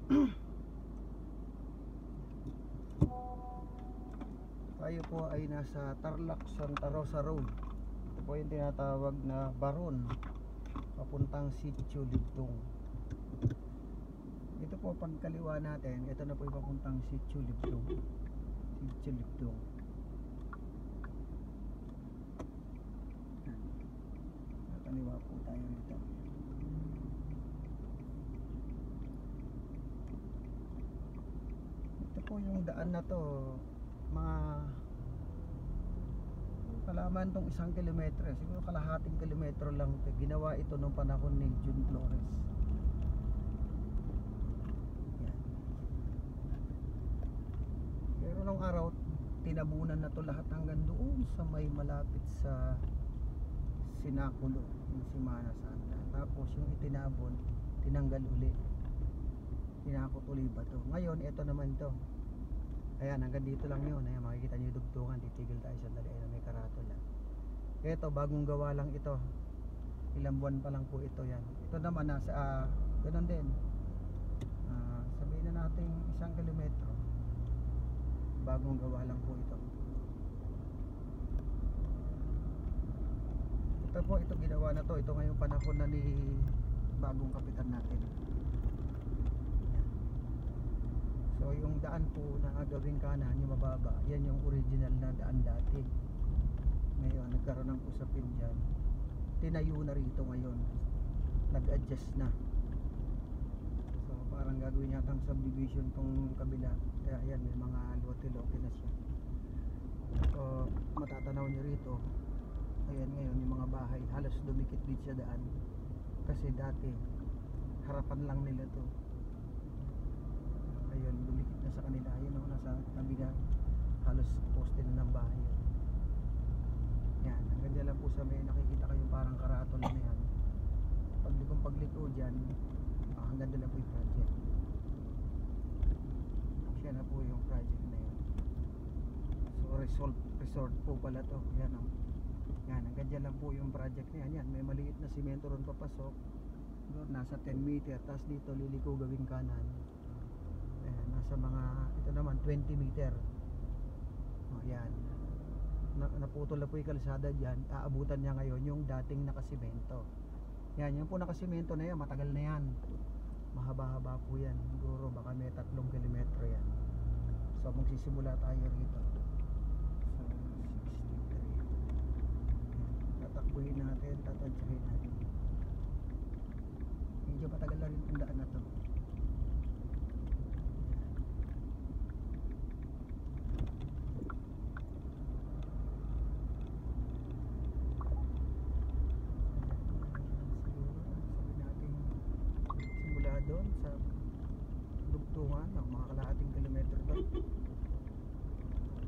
Tayo po ay nasa Tarlac Santa Rosa Road. Ito po yung tinatawag na Baron papuntang Sitio Libdong. Ito po pagkaliwa natin, ito na po yung papuntang Sitio Libdong. Sitio Libdong. Nakaliwa po tayo rito. Ito po yung daan na to, mga kalaman tong 1 kilometro, siguro kalahating kilometro lang ito. Ginawa ito nung panahon ni June Flores. Yan. Pero nung araw tinabunan na to lahat hanggang doon sa may malapit sa Sinaculo, yung Semana Santa. Tapos yung itinabon, tinanggal uli, tinakot uli ba to. Ngayon ito naman to. Ayan, hanggang dito lang yun. Ayan, makikita nyo yung dugtungan. Titigil tayo sandali. Ayan, may karatula. Ito, bagong gawa lang ito. Ilang buwan pa lang po ito yan. Ito naman, nasa, ganun din. Sabihin na natin 1 kilometro. Bagong gawa lang po ito. Ito po, ito ginawa na to. Ito ngayong panahon na ni bagong kapitan natin. So yung daan po na gawing kanan, yung mababa, yan yung original na daan dati. Ngayon nagkaroon ng usapin dyan, tinayo na rito ngayon, nag-adjust na. So parang gagawin yatang subdivision tong kabila. Kaya yan, may mga lote-lote na siya. So matatanaw nyo rito, ayan ngayon yung mga bahay halos dumikit din sa daan. Kasi dati harapan lang nila to. Ayun, dumikit na sa kanila. Ayun o, nasa tabi na, halos poste na ng bahay yan. Yan, hanggang dyan lang po sa may nakikita kayong parang karatol na yan. Pagliko dyan, hanggang dyan lang po yung project. Siya na po yung project na yan. So resort po pala to. Yan o, yan, hanggang dyan lang po yung project na yan. Yan, may maliit na simento ron papasok doon, nasa 10 meter. Tapos dito liliko gawing kanan. Ayan, nasa mga, ito naman 20 meter. O yan, naputol na po yung kalsada dyan. Aabutan niya ngayon yung dating nakasimento. Yan, yung po nakasimento na yan, matagal na yan. Mahaba-haba po yan. Siguro baka may 3 kilometro yan. So magsisimula tayo rito. So 63. Tatakbuhin natin, tatansyahin natin. Medyo matagal na rin ang daan na to. Doon sa dugtungan, mga kalahating kilometro doon.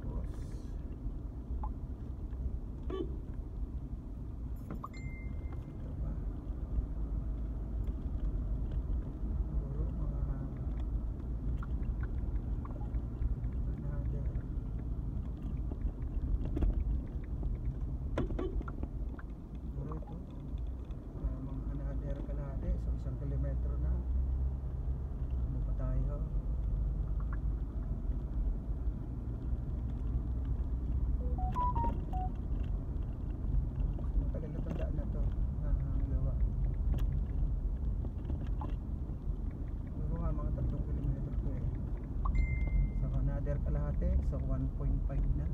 Tapos ito pa siguro mga another siguro ito mga another kalahati. So 1 kilometro na tayo. Matagal na tandaan na to na gawa. Siguro nga mga 3 kilometro to eh. So another kalahati. So 1.5 na.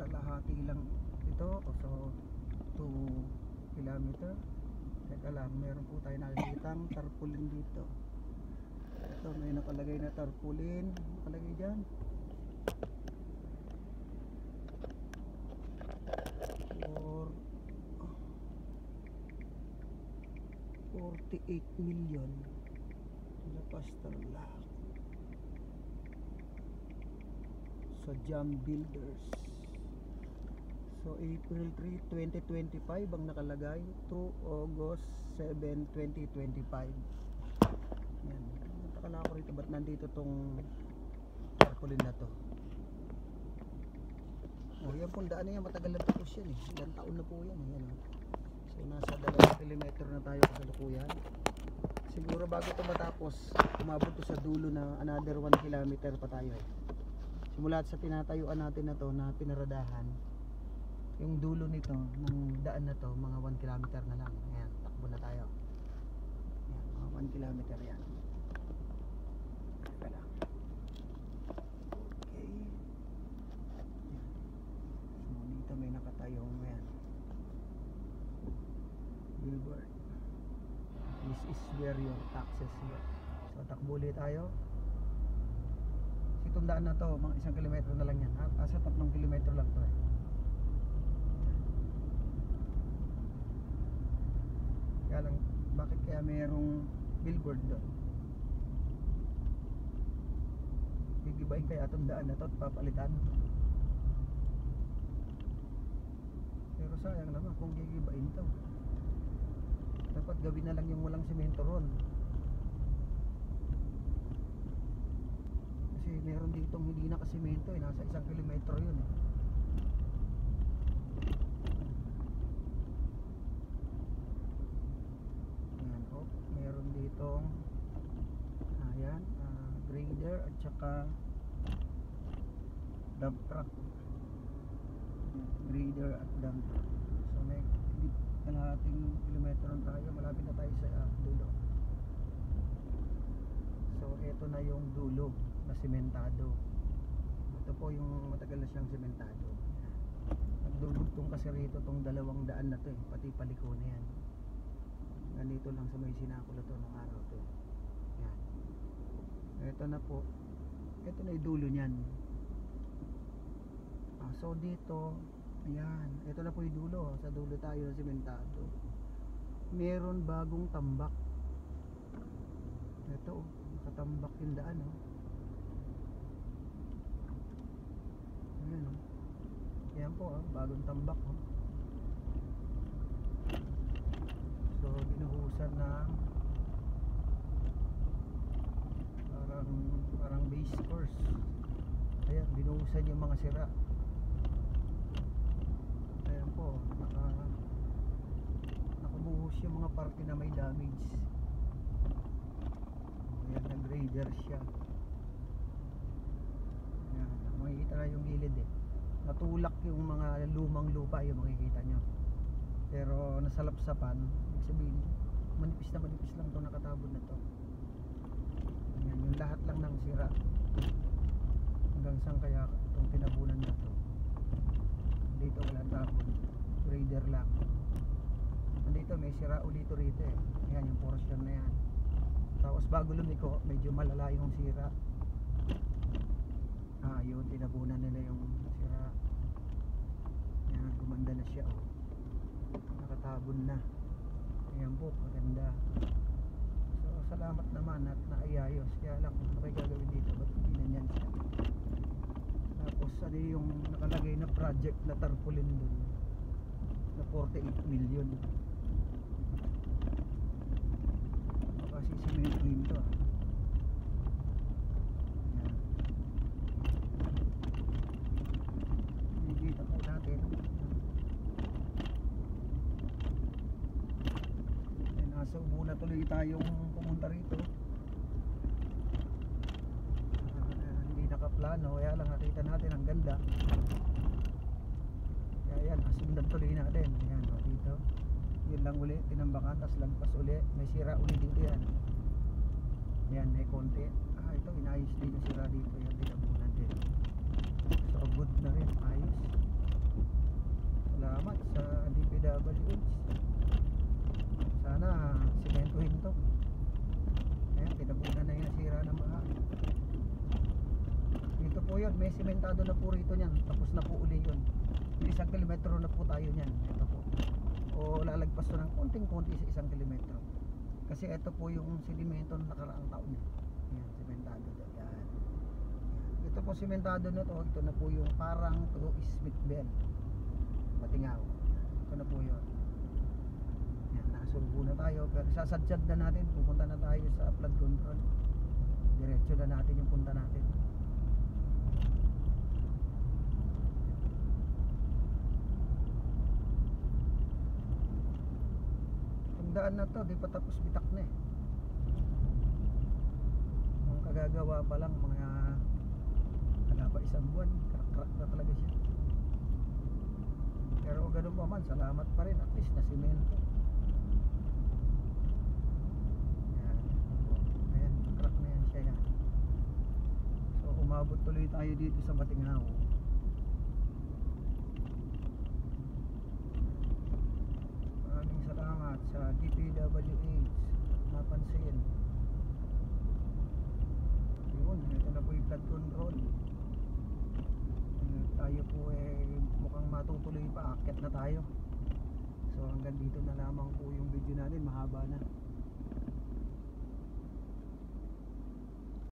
Kalahati lang ito, so 2 kilometer. Teka lang, meron po tayo nakikitang tarpaulin dito. Ito, may nakalagay na tarpaulin. Nakalagay dyan for 48 million na Tarlac sa Jam Builders. So So April 3, 2025 ang nakalagay to August 7, 2025. Yan. Nakala ko rito ba't nandito tong tarpaulin na to. Oh, yan pong daan na yan, matagal na tapos yan eh. Ilang taon na po yan eh. Yan. So nasa 2 kilometer na tayo kasalukuyan. Siguro bago ito matapos, umabot to sa dulo na another 1 kilometer pa tayo eh. Simula sa tinatayuan natin na to na pinaradahan, yung dulo nito ng daan na to mga 1 kilometer na lang. Ayan, takbo na tayo. Ayan, mga 1 kilometer yan. Teka lang. Okay. Ayan. So dito may nakatayong ayan, billboard. This is where your taxes here. So takbo ulit tayo. Itong daan na to mga 1 kilometro na lang yan. Asa 3 kilometro lang to eh. Kaya lang, bakit kaya mayroong billboard doon? Gigibain kaya itong daan na to at papalitan. Pero sayang naman kung gigibain to. Dapat gawin na lang yung walang semento ron. Kasi meron ditong hindi nakasemento eh, nasa 1 kilometro yun eh. Ayan, oh, meron ditong ayan, grader at saka dump truck. Grader at dump truck. So may kalahating kilometro tayo, malapit na tayo sa dulo. So ito na yung dulo na sementado. Ito po yung matagal na siyang sementado. Nagdudugtong kasi rito tong 2 daan na to eh, pati paliko na yan. Nandito lang sa may sinakula to ng araw to. Yan. Ito na po. Ito na yung dulo niyan. So dito, ayan, ito na po yung dulo. Sa dulo tayo na sementado. Meron bagong tambak. Ito, nakatambak yung daan oh. Ayan oh. Ayan po oh, bagong tambak oh. So binuhusan ng parang base course. Ayan, binuhusan yung mga sira. Ayan po, nakabuhos yung mga parte na may damage. Ayan, nag-grader siya. Ayan, makikita na yung gilid eh. Natulak yung mga lumang lupa, yung makikita nyo. Pero nasalapsapan, ibig sabihin manipis lang to, nakatabod na to. Ayan, yung lahat lang ng sira. Hanggang saan kaya itong tinabunan na to. Dito wala tabon, grader lang. Nandito may sira ulito rito eh. Ayan yung portion na yan. Tapos bago lumiko, medyo malala yung sira. Yun, tinabunan nila yung sira. Ayan, gumanda na siya oh. Nakatabon na. Ayan po, maganda. So salamat naman at naayayos. Kaya lang kung ano kayo gagawin dito, ba't hindi na yan siya. Tapos ano yung nakalagay na project na tarpaulin dun na 48 million. Kasi semento yun to ah. Ayan. Nakikita po natin. Ayan, nasa muna tuloy tayong pumunta rito. Hindi nakaplano, kaya lang nakita natin ang ganda. Kaya yan, nasundan tuloy natin. Ayan, o, dito yun lang uli, tinambakan, tas lagpas uli, may sira uli dito yan. Yan, may konti. Ito, inayos din yung sira dito, yan, tinabunan din. So good na rin, ayos. Salamat sa DPWH. Sana simentuhin to. Ayan, tinabunan na yung sira ng baha. Dito po yun, may simentado na po rito nyan, tapos na po uli yun. 1 kilometro na po tayo nyan. Ito po, o lalagpas to ng konting-konti sa 1 kilometro. Kasi ito po yung sedimento ng nakaraang taon. Ayan, sementado to. Yan. Ito po sementado na to. Ito na po yung parang to Smith Bell. na po yun. Yan, nakasulbo na tayo. Pero sasadsad na natin. Pupunta na tayo sa flood control. Diretso na natin yung punta natin. Itong daan na to, di pa tapos bitak na eh. Ang kagagawa pa lang, mga wala pa isang buwan, crack na talaga siya. Pero ganun pa man, salamat pa rin, at least na simento. Yan. Ayan, crack na yan siya yan. So umabot tuloy tayo dito sa Batinghaw. Maraming salamat sa DPWH napansin. Yun, ito na po yung flood control. Tayo po mukhang matutuloy pa, akyat na tayo. So hanggang dito na lamang po yung video natin, mahaba na.